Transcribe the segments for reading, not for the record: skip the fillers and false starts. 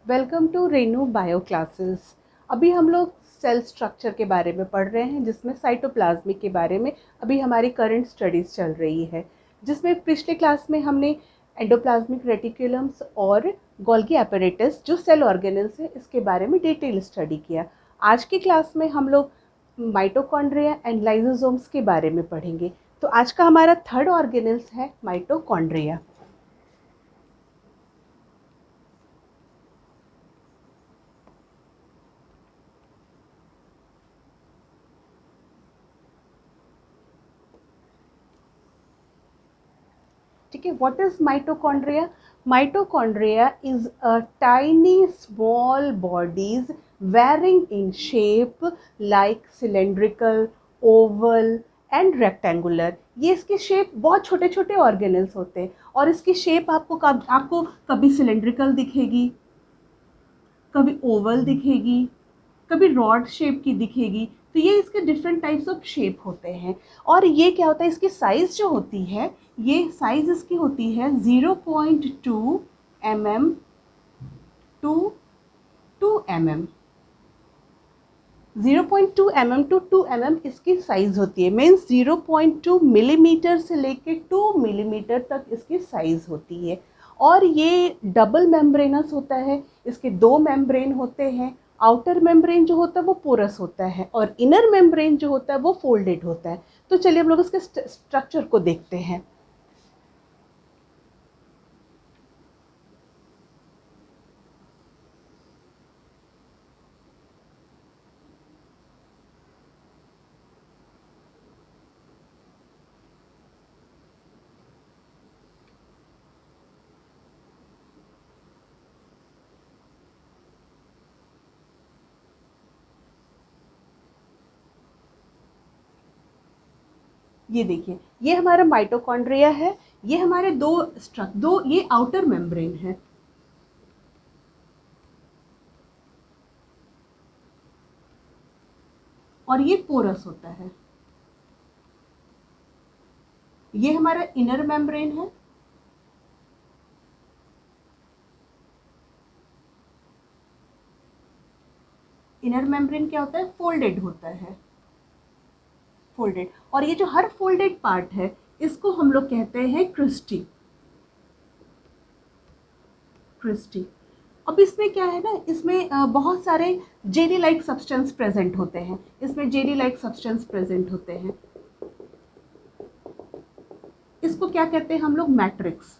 Welcome to Renu bio classes. अभी हम लोग सेल स्ट्रक्चर के बारे में पढ़ रहे हैं, जिसमें साइटोप्लाज्मिक के बारे में अभी हमारी करंट स्टडीज़ चल रही है। जिसमें पिछले क्लास में हमने एंडोप्लाज्मिक रेटिकुलम्स और गोल्गी apparatus जो सेल ऑर्गेनल्स है इसके बारे में डिटेल स्टडी किया। आज की क्लास में हम लोग माइटोकॉन्ड्रिया एंड लाइसोसोम्स के बारे में पढ़ेंगे। तो आज का हमारा थर्ड ऑर्गेनल्स है माइटोकॉन्ड्रिया। ठीक है, what is mitochondria? Mitochondria is a tiny small bodies varying in shape like cylindrical, oval and rectangular। ये इसके शेप बहुत छोटे छोटे ऑर्गेनल्स होते हैं और इसकी शेप आपको कभी सिलेंड्रिकल दिखेगी, कभी ओवल दिखेगी, कभी रॉड शेप की दिखेगी। तो ये इसके डिफरेंट टाइप्स ऑफ शेप होते हैं। और ये क्या होता है, इसकी साइज़ जो होती है, ये साइज़ इसकी होती है 0.2 mm to 2 mm। 0.2 mm to 2 mm इसकी साइज़ होती है। मीन्स 0.2 मिलीमीटर से लेके 2 मिलीमीटर तक इसकी साइज़ होती है। और ये डबल मेम्ब्रेनस होता है, इसके 2 मेम्ब्रेन होते हैं। आउटर मेम्ब्रेन जो होता है वो पोरस होता है और इनर मेम्ब्रेन जो होता है वो फोल्डेड होता है। तो चलिए हम लोग इसके स्ट्रक्चर को देखते हैं। ये देखिए, ये हमारा माइटोकॉन्ड्रिया है। ये हमारे दो ये आउटर मेम्ब्रेन है। और ये पोरस होता है। ये हमारा इनर मेम्ब्रेन है। इनर मेम्ब्रेन क्या होता है, फोल्डेड होता है, फोल्डेड। और ये जो हर फोल्डेड पार्ट है इसको हम लोग कहते हैं क्रिस्टी। क्रिस्टी। अब इसमें क्या है ना, इसमें बहुत सारे जेली लाइक सब्सटेंस प्रेजेंट होते हैं। इसमें जेली लाइक सब्सटेंस प्रेजेंट होते हैं। इसको क्या कहते हैं हम लोग, मैट्रिक्स।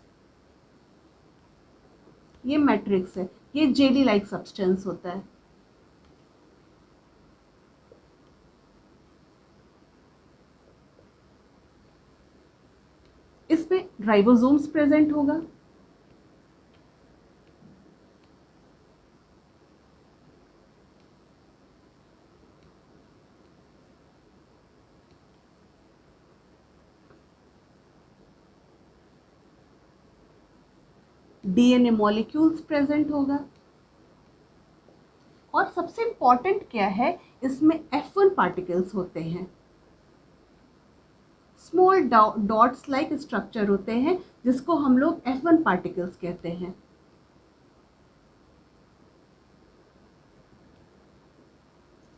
ये मैट्रिक्स है, ये जेली लाइक सब्सटेंस होता है। इसमें राइबोसोम्स प्रेजेंट होगा। डीएनए मॉलिक्यूल्स प्रेजेंट होगा। और सबसे इंपॉर्टेंट क्या है, इसमें F1 पार्टिकल्स होते हैं। स्मॉल डॉट्स लाइक स्ट्रक्चर होते हैं जिसको हम लोग F1 पार्टिकल्स कहते हैं।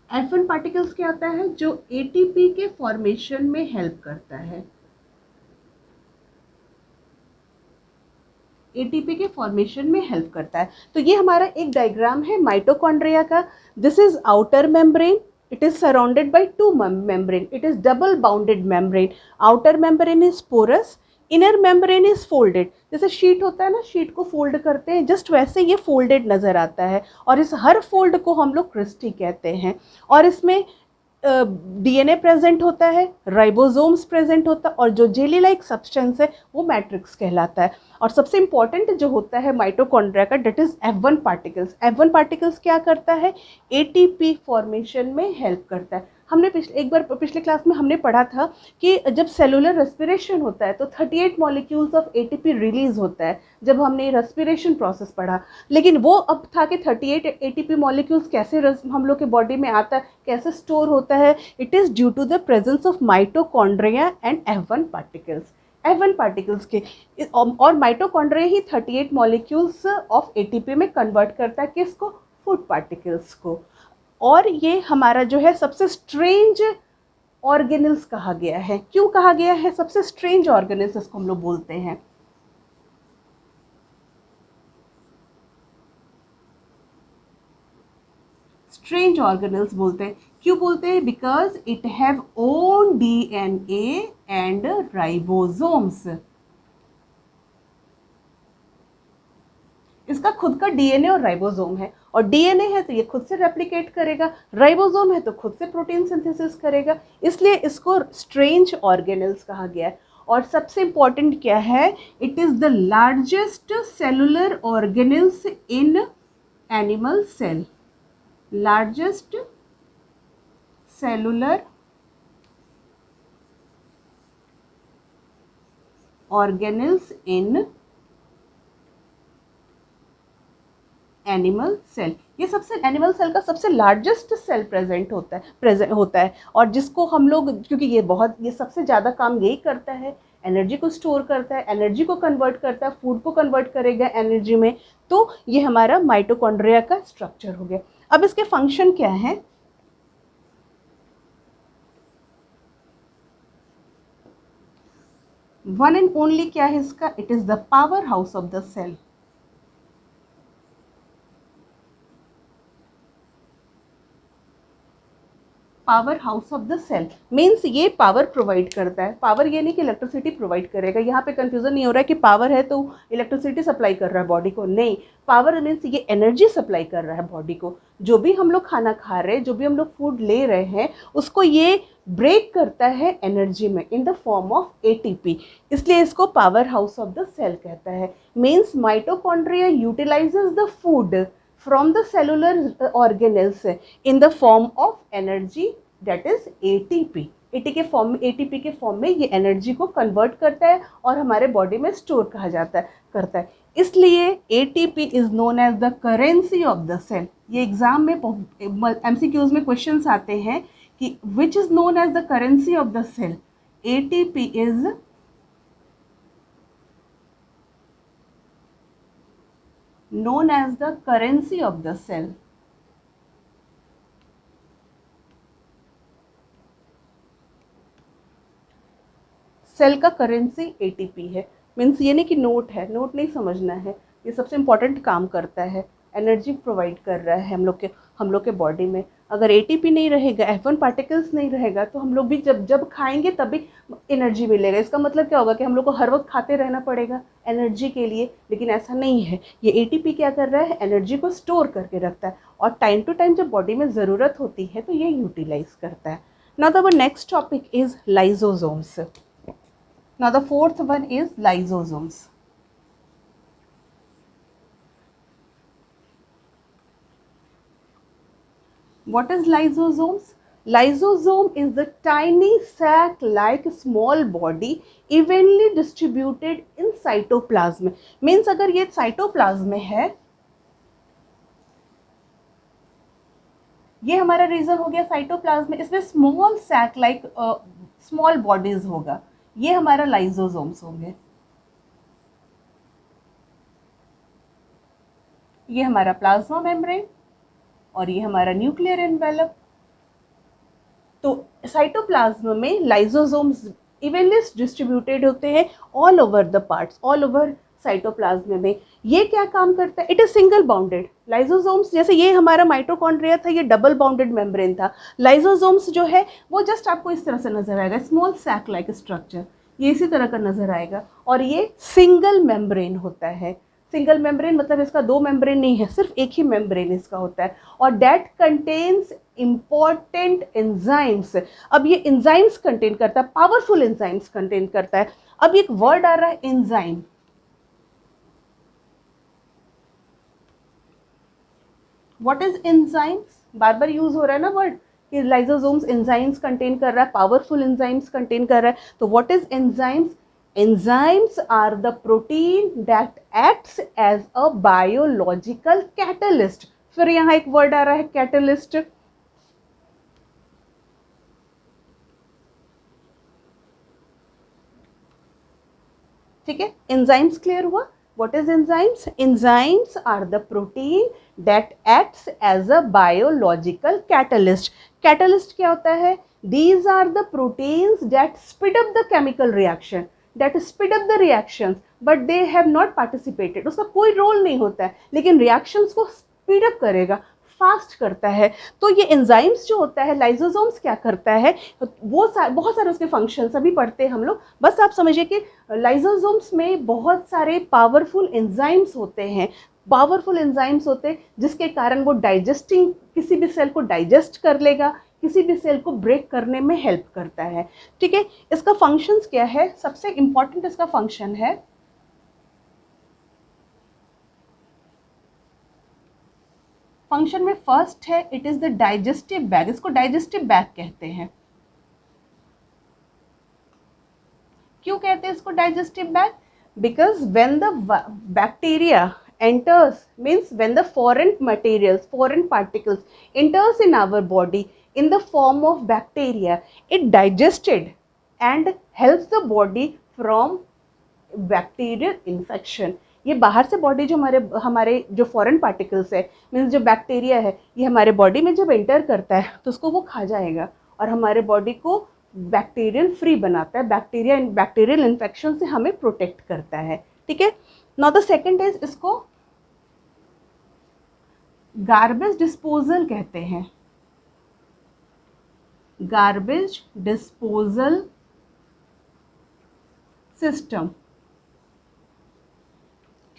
F1 पार्टिकल्स क्या होता है, जो ATP के फॉर्मेशन में हेल्प करता है। एटीपी के फॉर्मेशन में हेल्प करता है। तो ये हमारा एक डायग्राम है माइटोकॉन्ड्रिया का। This is outer membrane, it is surrounded by two membrane, it is double bounded membrane। outer membrane is porous, inner membrane is folded। जैसे शीट होता है ना, शीट को फोल्ड करते हैं, जस्ट वैसे ये फोल्डेड नज़र आता है। और इस हर फोल्ड को हम लोग क्रिस्टी कहते हैं। और इसमें डीएनए प्रेजेंट होता है, राइबोसोम्स प्रेजेंट होता है और जो जेली लाइक सब्सटेंस है वो मैट्रिक्स कहलाता है। और सबसे इंपॉर्टेंट जो होता है माइटोकॉन्ड्रिया का, date is F1 particles. F1 particles क्या करता है, एटीपी फॉर्मेशन में हेल्प करता है। हमने पिछले क्लास में हमने पढ़ा था कि जब सेलुलर रेस्पिरेशन होता है तो 38 मॉलिक्यूल्स ऑफ एटीपी रिलीज होता है, जब हमने रेस्पिरेशन प्रोसेस पढ़ा। लेकिन वो अब था कि 38 एटीपी मॉलिक्यूल्स कैसे हम लोग के बॉडी में आता है, कैसे स्टोर होता है। It is due to the presence of mitochondria and F1 particles. F1 particles के। और माइटोकॉन्ड्रिया ही 38 मॉलिक्यूल्स ऑफ एटीपी में कन्वर्ट करता है किसको, फूड पार्टिकल्स को। और ये हमारा जो है सबसे स्ट्रेंज ऑर्गेनल्स कहा गया है। क्यों कहा गया है सबसे स्ट्रेंज ऑर्गेनल्स, इसको हम लोग बोलते हैं। स्ट्रेंज ऑर्गेनल्स बोलते हैं। क्यों बोलते हैं, because it have own DNA and ribosomes. इसका खुद का डीएनए और राइबोसोम है, और डीएनए है तो ये खुद से रेप्लिकेट करेगा, राइबोसोम है तो खुद से प्रोटीन सिंथेसिस करेगा, इसलिए इसको स्ट्रेंज ऑर्गेनल्स कहा गया है। और सबसे इंपॉर्टेंट क्या है, it is the largest cellular organelles in animal cell. Largest cellular organelles in animal cell. ये सबसे एनिमल सेल का सबसे लार्जेस्ट सेल प्रेजेंट होता है और जिसको हम लोग, क्योंकि ये सबसे ज़्यादा काम यही करता है, एनर्जी को स्टोर करता है, एनर्जी को कन्वर्ट करता है, फूड को कन्वर्ट करेगा एनर्जी में। तो ये हमारा माइटोकॉन्ड्रिया का स्ट्रक्चर हो गया। अब इसके फंक्शन क्या है, वन एंड ओनली क्या है इसका, it is the power house of the cell. Power house of the cell means ये पावर प्रोवाइड करता है। पावर ये नहीं कि इलेक्ट्रिसिटी प्रोवाइड करेगा, यहाँ पे कंफ्यूजन नहीं हो रहा है कि पावर है तो इलेक्ट्रिसिटी सप्लाई कर रहा है बॉडी को, नहीं, पावर मीन्स ये एनर्जी सप्लाई कर रहा है बॉडी को। जो भी हम लोग खाना खा रहे हैं, जो भी हम लोग फूड ले रहे हैं, उसको ये ब्रेक करता है एनर्जी में in the form of ATP, इसलिए इसको power house of the cell कहता है। Means mitochondria utilizes the food from the cellular organelles in the form of energy, that is ATP। ATP के फॉर्म में ये एनर्जी को convert करता है और हमारे बॉडी में स्टोर करता है। इसलिए ATP is known as the currency of the cell. ये एग्जाम में MCQs में क्वेश्चंस आते हैं कि which is known as the currency of the cell. ATP is known as the currency of the cell। Cell का currency ATP है। Means ये नहीं कि नोट है, नोट नहीं समझना है, ये सबसे इम्पॉर्टेंट काम करता है, एनर्जी प्रोवाइड कर रहा है हम लोग के बॉडी में। अगर ATP नहीं रहेगा, F1 पार्टिकल्स नहीं रहेगा, तो हम लोग भी जब खाएंगे तभी एनर्जी मिलेगा। इसका मतलब क्या होगा कि हम लोग को हर वक्त खाते रहना पड़ेगा एनर्जी के लिए, लेकिन ऐसा नहीं है। ये ATP क्या कर रहा है, एनर्जी को स्टोर करके रखता है और टाइम टू टाइम जब बॉडी में ज़रूरत होती है तो ये यूटिलाइज करता है। Now the next topic is lysosomes. Now the fourth one is lysosomes. What is lysosomes? Lysosome is the tiny sac-like small body evenly distributed in cytoplasm। Means अगर ये cytoplasm में है, ये हमारा रीजन हो गया साइटोप्लाज्म में, इसमें स्मॉल sac-like स्मॉल बॉडीज होगा, ये हमारा लाइसोसोम्स होंगे। ये हमारा प्लाज्मा मेम्ब्रेन और ये हमारा न्यूक्लियर एनवेलप। तो साइटोप्लाज्म में लाइसोसोम्स इवनली डिस्ट्रीब्यूटेड होते हैं all over the parts, all over cytoplasm में। ये क्या काम करता है, it is single bounded. Lysosomes जैसे ये हमारा माइटोकॉन्ड्रिया था, ये डबल बाउंडेड मेम्ब्रेन था। लाइसोसोम्स जो है वो जस्ट आपको इस तरह से नजर आएगा, स्मॉल सैक लाइक स्ट्रक्चर, ये इसी तरह का नजर आएगा। और ये सिंगल मेम्ब्रेन होता है। सिंगल मेम्ब्रेन मतलब इसका दो मेम्ब्रेन नहीं है, सिर्फ एक ही मेम्ब्रेन इसका होता है। और डेट कंटेन्स इंपॉर्टेंट एंजाइम्स। अब ये एंजाइम्स कंटेन करता है, पावरफुल एंजाइम्स कंटेन करता है। अब एक वर्ड आ रहा है enzyme. What is enzymes, bar bar use हो रहा है ना वर्ड कि लाइसोसोम्स एंजाइम्स कंटेन कर रहा है, पावरफुल एंजाइम्स कंटेन कर रहा है। तो what is enzymes? Enzymes are the protein that acts as a biological catalyst। फिर यहाँ एक वर्ड आ रहा है कैटलिस्ट। ठीक है, एंजाइम्स क्लियर हुआ. What is enzymes? Enzymes are the protein that acts as a biological catalyst. Catalyst क्या होता है? These are the proteins that speed up the chemical reaction, that speed up the reactions, but they have not participated. उसका कोई role नहीं होता है, लेकिन reactions को speed up करेगा, फास्ट करता है. तो ये एंजाइम्स जो होता है, लाइसोसोम्स क्या करता है, वो बहुत सारे उसके फंक्शंस अभी पढ़ते हैं हम लोग. बस आप समझिए कि लाइसोसोम्स में बहुत सारे पावरफुल एंजाइम्स होते हैं, पावरफुल एंजाइम्स होते हैं जिसके कारण वो डाइजेस्टिंग, किसी भी सेल को डाइजेस्ट कर लेगा, किसी भी सेल को ब्रेक करने में हेल्प करता है. ठीक है, इसका फंक्शंस क्या है? सबसे इंपॉर्टेंट इसका फंक्शन है, फंक्शन में फर्स्ट है, it is the digestive bag. इसको डाइजेस्टिव बैग कहते हैं. क्यों कहते हैं इसको digestive bag? Because when the bacteria enters, means when the foreign materials, foreign particles enters in our body in the form of bacteria, it digested and helps the body from bacterial infection. ये बाहर से body जो हमारे जो foreign particles है, means जो bacteria है, ये हमारे बॉडी में जब एंटर करता है तो उसको वो खा जाएगा और हमारे बॉडी को बैक्टीरियल फ्री बनाता है, बैक्टीरियल इन्फेक्शन से हमें प्रोटेक्ट करता है. ठीक है. नाउ द सेकंड इज, इसको गार्बेज डिस्पोजल कहते हैं. Garbage disposal system.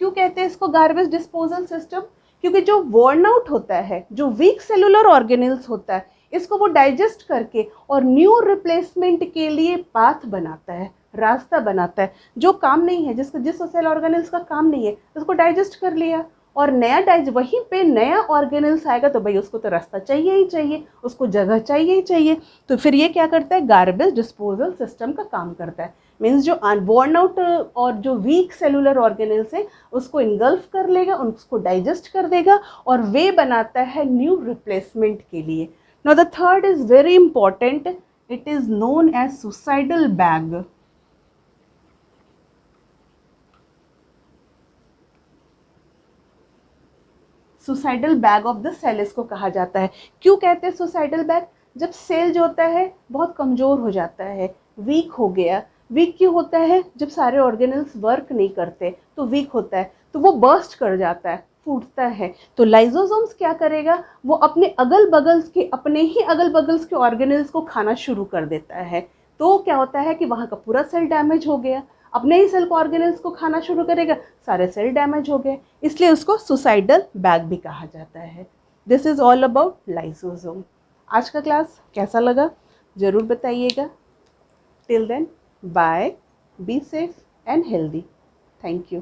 क्यों कहते हैं इसको गार्बेज डिस्पोजल सिस्टम? क्योंकि जो वर्न आउट होता है, जो वीक सेलुलर ऑर्गेनेल्स होता है, इसको वो डाइजेस्ट करके और न्यू रिप्लेसमेंट के लिए पाथ बनाता है, रास्ता बनाता है. जो काम नहीं है, जिस सेल ऑर्गेनेल्स का काम नहीं है, उसको डाइजेस्ट कर लिया और नया वहीं पे नया ऑर्गेनेल्स आएगा तो भाई उसको तो रास्ता चाहिए ही चाहिए, उसको जगह चाहिए ही चाहिए. तो फिर ये क्या करता है? गार्बेज डिस्पोजल सिस्टम का काम करता है. मीन्स जो वर्न आउट और जो वीक सेलुलर ऑर्गेनेल्स है उसको इनगल्फ कर लेगा, उसको डाइजेस्ट कर देगा और वे बनाता है न्यू रिप्लेसमेंट के लिए. Now the third is very important, it is known as suicidal bag. Suicidal bag of the cell इसको कहा जाता है. क्यों कहते हैं सुसाइडल बैग? जब सेल जो होता है बहुत कमज़ोर हो जाता है, वीक हो गया. वीक क्यों होता है? जब सारे ऑर्गेनल्स वर्क नहीं करते तो वीक होता है, तो वो बर्स्ट कर जाता है, फूटता है. तो लाइसोसोम्स क्या करेगा? वो अपने ही अगल बगल के ऑर्गेनल्स को खाना शुरू कर देता है. तो क्या होता है कि वहाँ का पूरा सेल डैमेज हो गया, अपने ही सेल को ऑर्गेनल्स को खाना शुरू करेगा, सारे सेल डैमेज हो गए, इसलिए उसको सुसाइडल बैग भी कहा जाता है. This is all about lysosome. आज का क्लास कैसा लगा ज़रूर बताइएगा. Till then, bye, be safe and healthy. Thank you.